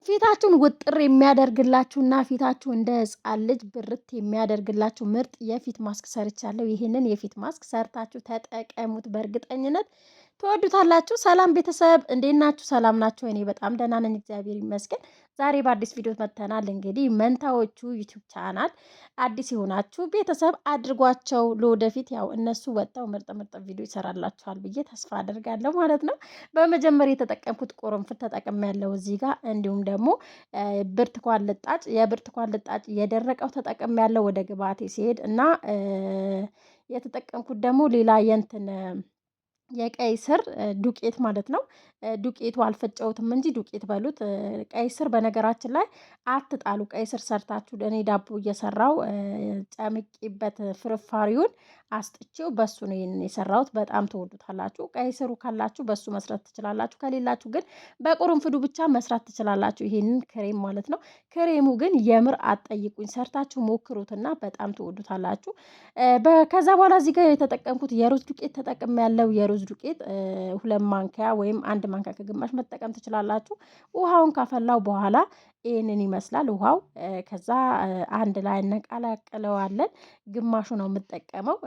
ፊታችሁን ውጥር የሚያደርግላችሁና ፊታችሁ እንደ ህፃን ልጅ ብርት የሚያደርግላችሁ ምርጥ የፊት ማስክ ሰርቻለሁ። ይህንን የፊት ማስክ ሰርታችሁ ተጠቀሙት። በእርግጠኝነት ትወዱታላችሁ። ሰላም ቤተሰብ እንዴት ናችሁ? ሰላም ናችሁ? እኔ በጣም ደህና ነኝ፣ እግዚአብሔር ይመስገን። ዛሬ በአዲስ ቪዲዮ መጥተናል። እንግዲህ መንታዎቹ ዩቲዩብ ቻናል አዲስ የሆናችሁ ቤተሰብ አድርጓቸው። ለወደፊት ያው እነሱ ወጥተው ምርጥ ምርጥ ቪዲዮ ይሰራላችኋል ብዬ ተስፋ አደርጋለሁ ማለት ነው። በመጀመሪያ የተጠቀምኩት ቁርንፍት ተጠቅሜያለሁ እዚህ ጋር፣ እንዲሁም ደግሞ ብርቱካን ልጣጭ፣ የብርቱካን ልጣጭ የደረቀው ተጠቅሜያለሁ። ወደ ግብአቴ ሲሄድ እና የተጠቀምኩት ደግሞ ሌላ የእንትን የቀይ ስር ዱቄት ማለት ነው። ዱቄቱ አልፈጨሁትም እንጂ ዱቄት በሉት። ቀይ ስር በነገራችን ላይ አትጣሉ። ቀይ ስር ሰርታችሁ እኔ ዳቦ እየሰራው ጨምቄበት ፍርፋሪውን አስጥቼው በሱ ነው ይሄንን የሰራሁት። በጣም ትወዱታላችሁ። ቀይ ስሩ ካላችሁ በሱ መስራት ትችላላችሁ። ከሌላችሁ ግን በቁርንፍዱ ብቻ መስራት ትችላላችሁ። ይሄንን ክሬም ማለት ነው። ክሬሙ ግን የምር አትጠይቁኝ፣ ሰርታችሁ ሞክሩትና በጣም ትወዱታላችሁ። ከዛ በኋላ እዚህ ጋር የተጠቀምኩት የሩዝ ዱቄት ተጠቅሜያለሁ። የሩዝ ዱቄት 2 ማንኪያ ወይም 1 ማንኪያ ከግማሽ መጠቀም ትችላላችሁ። ውሃውን ካፈላው በኋላ ይህንን ይመስላል ውሃው። ከዛ አንድ ላይ እናቀላቅለዋለን። ግማሹ ነው የምጠቀመው።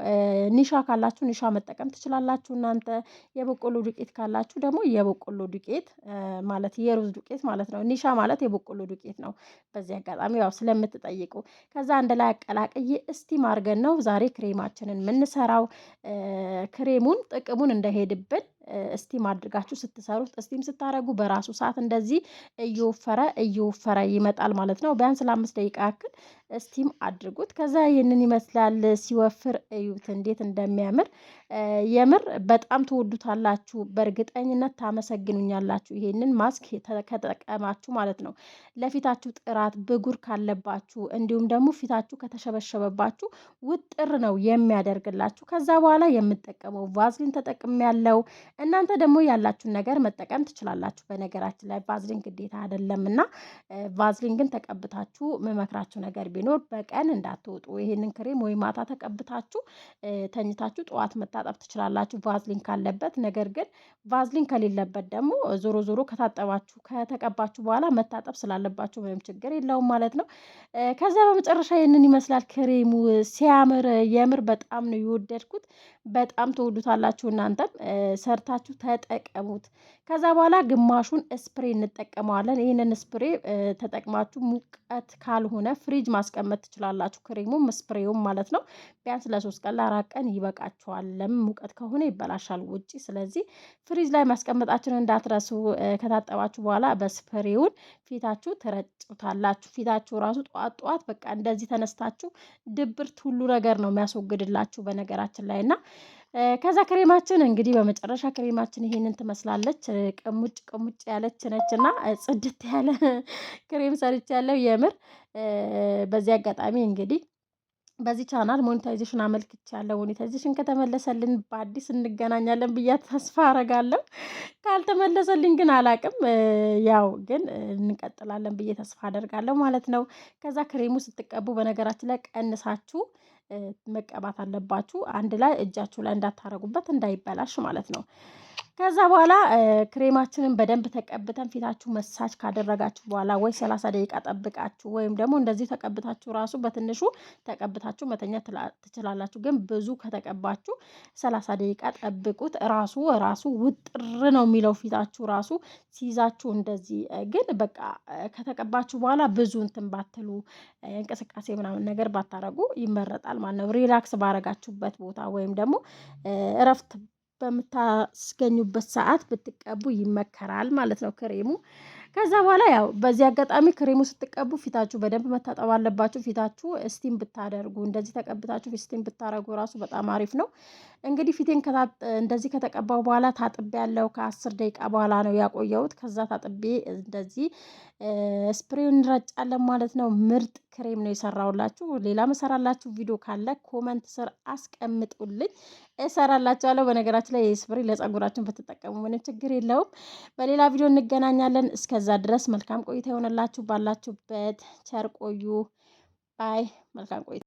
ኒሻ ካላችሁ ኒሻ መጠቀም ትችላላችሁ እናንተ። የበቆሎ ዱቄት ካላችሁ ደግሞ የበቆሎ ዱቄት ማለት የሩዝ ዱቄት ማለት ነው። ኒሻ ማለት የበቆሎ ዱቄት ነው። በዚህ አጋጣሚ ያው ስለምትጠይቁ ከዛ አንድ ላይ አቀላቅዬ እስቲም አድርገን ነው ዛሬ ክሬማችንን የምንሰራው። ክሬሙን ጥቅሙን እንዳይሄድብን እስቲም አድርጋችሁ ስትሰሩት፣ እስቲም ስታደርጉ በራሱ ሰዓት እንደዚህ እየወፈረ ይመጣል ማለት ነው። ቢያንስ ለ5 ደቂቃ ያክል እስቲም አድርጉት። ከዛ ይህንን ይመስላል። ሲወፍር እዩት እንዴት እንደሚያምር። የምር በጣም ትወዱታላችሁ። በእርግጠኝነት ታመሰግኑኛላችሁ። ይሄንን ማስክ ከተጠቀማችሁ ማለት ነው። ለፊታችሁ ጥራት፣ ብጉር ካለባችሁ እንዲሁም ደግሞ ፊታችሁ ከተሸበሸበባችሁ ውጥር ነው የሚያደርግላችሁ። ከዛ በኋላ የምጠቀመው ቫዝሊን ተጠቅሜያለሁ። እናንተ ደግሞ ያላችሁን ነገር መጠቀም ትችላላችሁ። በነገራችን ላይ ቫዝሊን ግዴታ አይደለም እና ቫዝሊን ግን ተቀብታችሁ መመክራችሁ ነገር ቢኖር በቀን እንዳትወጡ። ይሄንን ክሬም ወይ ማታ ተቀብታችሁ ተኝታችሁ ጠዋት መታጠብ ትችላላችሁ ቫዝሊን ካለበት። ነገር ግን ቫዝሊን ከሌለበት ደግሞ ዞሮ ዞሮ ከታጠባችሁ ከተቀባችሁ በኋላ መታጠብ ስላለባችሁ ምንም ችግር የለውም ማለት ነው። ከዛ በመጨረሻ ይህንን ይመስላል ክሬሙ። ሲያምር የምር በጣም ነው የወደድኩት። በጣም ትወዱታላችሁ። እናንተም ሰርታችሁ ተጠቀሙት። ከዛ በኋላ ግማሹን ስፕሬ እንጠቀመዋለን። ይህንን ስፕሬ ተጠቅማችሁ ሙቀት ካልሆነ ፍሪጅ ማስቀመጥ ትችላላችሁ። ክሬሙም ስፕሬውም ማለት ነው። ቢያንስ ለ3 ቀን ለ4 ቀን ይበቃችኋል። ለምን ሙቀት ከሆነ ይበላሻል ውጪ። ስለዚህ ፍሪጅ ላይ ማስቀመጣችሁን እንዳትረሱ። ከታጠባችሁ በኋላ በስፕሬውን ፊታችሁ ትረጩታላችሁ። ፊታችሁ ራሱ ጠዋት ጠዋት በቃ እንደዚህ ተነስታችሁ ድብርት ሁሉ ነገር ነው የሚያስወግድላችሁ በነገራችን ላይ እና ከዛ ክሬማችን እንግዲህ በመጨረሻ ክሬማችን ይሄንን ትመስላለች። ቅሙጭ ቅሙጭ ያለች ነች እና ጽድት ያለ ክሬም ሰርቻለሁ የምር። በዚህ አጋጣሚ እንግዲህ በዚህ ቻናል ሞኔታይዜሽን አመልክቻለሁ። ሞኔታይዜሽን ከተመለሰልን በአዲስ እንገናኛለን ብዬ ተስፋ አረጋለሁ። ካልተመለሰልኝ ግን አላቅም። ያው ግን እንቀጥላለን ብዬ ተስፋ አደርጋለሁ ማለት ነው። ከዛ ክሬሙ ስትቀቡ በነገራችን ላይ ቀንሳችሁ መቀባት አለባችሁ። አንድ ላይ እጃችሁ ላይ እንዳታረጉበት እንዳይበላሽ ማለት ነው። ከዛ በኋላ ክሬማችንን በደንብ ተቀብተን ፊታችሁ መሳጅ ካደረጋችሁ በኋላ ወይ 30 ደቂቃ ጠብቃችሁ ወይም ደግሞ እንደዚህ ተቀብታችሁ ራሱ በትንሹ ተቀብታችሁ መተኛ ትችላላችሁ። ግን ብዙ ከተቀባችሁ 30 ደቂቃ ጠብቁት። ራሱ ውጥር ነው የሚለው ፊታችሁ ራሱ ሲይዛችሁ እንደዚህ። ግን በቃ ከተቀባችሁ በኋላ ብዙ እንትን ባትሉ እንቅስቃሴ ምናምን ነገር ባታረጉ ይመረጣል ማለት ነው። ሪላክስ ባረጋችሁበት ቦታ ወይም ደግሞ እረፍት በምታስገኙበት ሰዓት ብትቀቡ ይመከራል ማለት ነው ክሬሙ። ከዛ በኋላ ያው በዚህ አጋጣሚ ክሬሙ ስትቀቡ ፊታችሁ በደንብ መታጠብ አለባችሁ። ፊታችሁ እስቲም ብታደርጉ እንደዚህ ተቀብታችሁ እስቲም ብታደርጉ ራሱ በጣም አሪፍ ነው። እንግዲህ ፊቴን እንደዚህ ከተቀባው በኋላ ታጥቤ ያለው ከ10 ደቂቃ በኋላ ነው ያቆየሁት። ከዛ ታጥቤ እንደዚህ ስፕሬውን እንረጫለን ማለት ነው። ምርጥ ክሬም ነው የሰራሁላችሁ። ሌላ መሰራላችሁ ቪዲዮ ካለ ኮመንት ስር አስቀምጡልኝ፣ እሰራላችኋለሁ። በነገራችን ላይ ስፕሬ ለጸጉራችን ብትጠቀሙ ምንም ችግር የለውም። በሌላ ቪዲዮ እንገናኛለን። እስከዛ ድረስ መልካም ቆይታ ይሆንላችሁ። ባላችሁበት ቸር ቆዩ። ባይ። መልካም ቆይታ